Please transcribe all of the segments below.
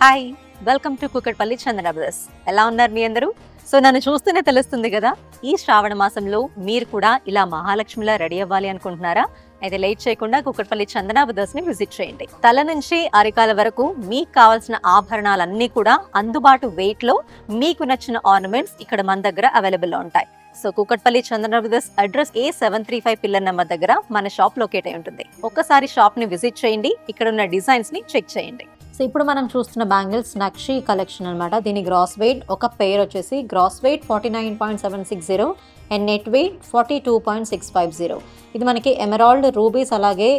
Hi, welcome to Kukatpally Chandana brothers. ఎలా ఉన్నారు మీ అందరూ? సో నన్ను చూస్తూనే తెలుస్తుంది కదా, ఈ శ్రావణ మాసంలో మీరు కూడా ఇలా మహాలక్ష్మిలా రెడీ అవ్వాలి అనుకుంటున్నారా? అయితే లేట్ చేయకుండా కుకట్పల్లి చందన బ్రదర్స్ ని విజిట్ చేయండి. తల నుంచి అరికాల వరకు మీకు కావాల్సిన ఆభరణాలన్నీ కూడా అందుబాటు వెయిట్ లో మీకు నచ్చిన ఆర్నమెంట్స్ ఇక్కడ మన దగ్గర అవైలబుల్ లో ఉంటాయి. So Kukatpally Chandana brothers address A735 pillar number దగ్గర మన షాప్ లొకేట్ అయి ఉంటుంది. ఒక్కసారి షాప్ ని విజిట్ చేయండి, ఇక్కడ ఉన్న డిజైన్స్ ని చెక్ చేయండి. సో ఇప్పుడు మనం చూస్తున్న బ్యాంగిల్స్ నక్షి కలెక్షన్ అనమాట. దీని గ్రాస్ వెయిట్ ఒక పెయిర్ వచ్చేసి gross weight 49.760 and net weight 42.650. ఇది మనకి ఎమరాల్డ్, రూబీస్ అలాగే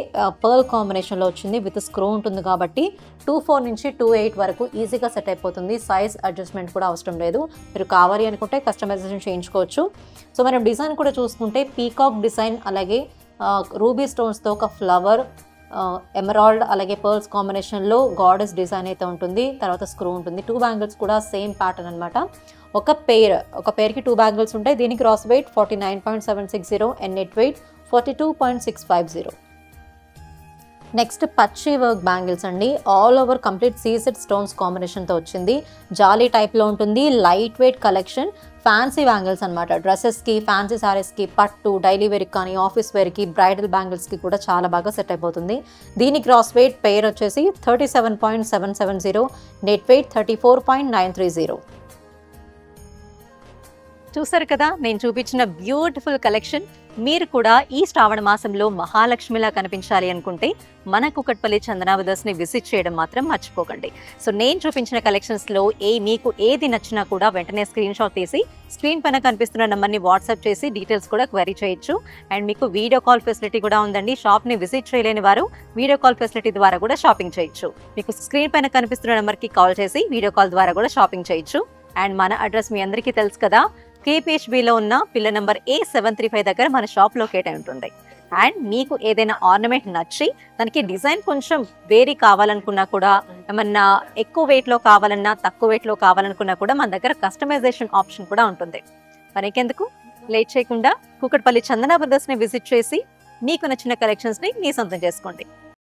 పర్ల్ కాంబినేషన్లో వచ్చింది. విత్ స్క్రూ ఉంటుంది కాబట్టి 24 నుంచి 28 వరకు ఈజీగా సెట్ అయిపోతుంది. సైజ్ అడ్జస్ట్మెంట్ కూడా అవసరం లేదు. మీరు కావాలి అనుకుంటే కస్టమైజేషన్ చేయించుకోవచ్చు. సో మనం డిజైన్ కూడా చూసుకుంటే పీకాక్ డిజైన్, అలాగే రూబీ స్టోన్స్తో ఒక ఫ్లవర్, ఎమరాల్డ్ అలాగే పర్ల్స్ కాంబినేషన్లో గాడెస్ డిజైన్ అయితే ఉంటుంది. తర్వాత స్క్రూ ఉంటుంది. 2 బ్యాంగిల్స్ కూడా సేమ్ ప్యాటర్న్ అనమాట. ఒక పేర్కి 2 బ్యాంగిల్స్ ఉంటాయి. దీనికి gross weight 49.760 and net weight 42.650. Next పచ్చి వర్క్ బ్యాంగిల్స్ అండి. ఆల్ ఓవర్ కంప్లీట్ సీసెడ్ స్టోన్స్ కాంబినేషన్తో వచ్చింది. జాలీ టైప్లో ఉంటుంది. Light weight collection. Fancy bangles అనమాట. డ్రెస్సెస్కి, ఫ్యాన్సీ శారీస్కి, పట్టు, డైలీ వేర్కి కానీ, ఆఫీస్ వేర్కి, బ్రైడల్ బ్యాంగిల్స్కి కూడా చాలా బాగా సెట్ అయిపోతుంది. దీని గ్రాస్ వెయిట్ పెయిర్ వచ్చేసి 37.770, నెట్ వెయిట్ 34.930. చూసారు కదా నేను చూపించిన బ్యూటిఫుల్ కలెక్షన్. మీరు కూడా ఈ శ్రావణ మాసంలో మహాలక్ష్మిలా కనిపించాలి అనుకుంటే మన కుకట్పల్లి చందన బ్రదర్స్ ని విజిట్ చేయడం మాత్రం మర్చిపోకండి. సో నేను చూపించిన కలెక్షన్స్ లో మీకు ఏది నచ్చినా కూడా వెంటనే స్క్రీన్ షాట్ తీసి స్క్రీన్ పైన కనిపిస్తున్న నెంబర్ని వాట్సాప్ చేసి డీటెయిల్స్ కూడా క్వరీ చేయొచ్చు. అండ్ మీకు వీడియో కాల్ ఫెసిలిటీ కూడా ఉందండి. షాప్ ని విజిట్ చేయలేని వారు వీడియో కాల్ ఫెసిలిటీ ద్వారా కూడా షాపింగ్ చేయొచ్చు. మీకు స్క్రీన్ పైన కనిపిస్తున్న నెంబర్కి కాల్ చేసి వీడియో కాల్ ద్వారా కూడా షాపింగ్ చేయొచ్చు. అండ్ మన అడ్రస్ మీ అందరికీ తెలుసు కదా, KPHBలో ఉన్న పిల్లర్ నెంబర్ A735 దగ్గర మన షాప్ లొకేట్ అయి ఉంటుంది. అండ్ మీకు ఏదైనా ఆర్నమెంట్ నచ్చి దానికి డిజైన్ కొంచెం వేరీ కావాలనుకున్నా కూడా, ఏమన్నా ఎక్కువ వెయిట్లో కావాలన్నా, తక్కువ వెయిట్లో కావాలనుకున్నా కూడా మన దగ్గర కస్టమైజేషన్ ఆప్షన్ కూడా ఉంటుంది. మనకెందుకు లేట్ చేయకుండా కుకట్పల్లి చందన బ్రదర్స్ ని విజిట్ చేసి మీకు నచ్చిన కలెక్షన్స్ ని మీ సొంతం చేసుకోండి.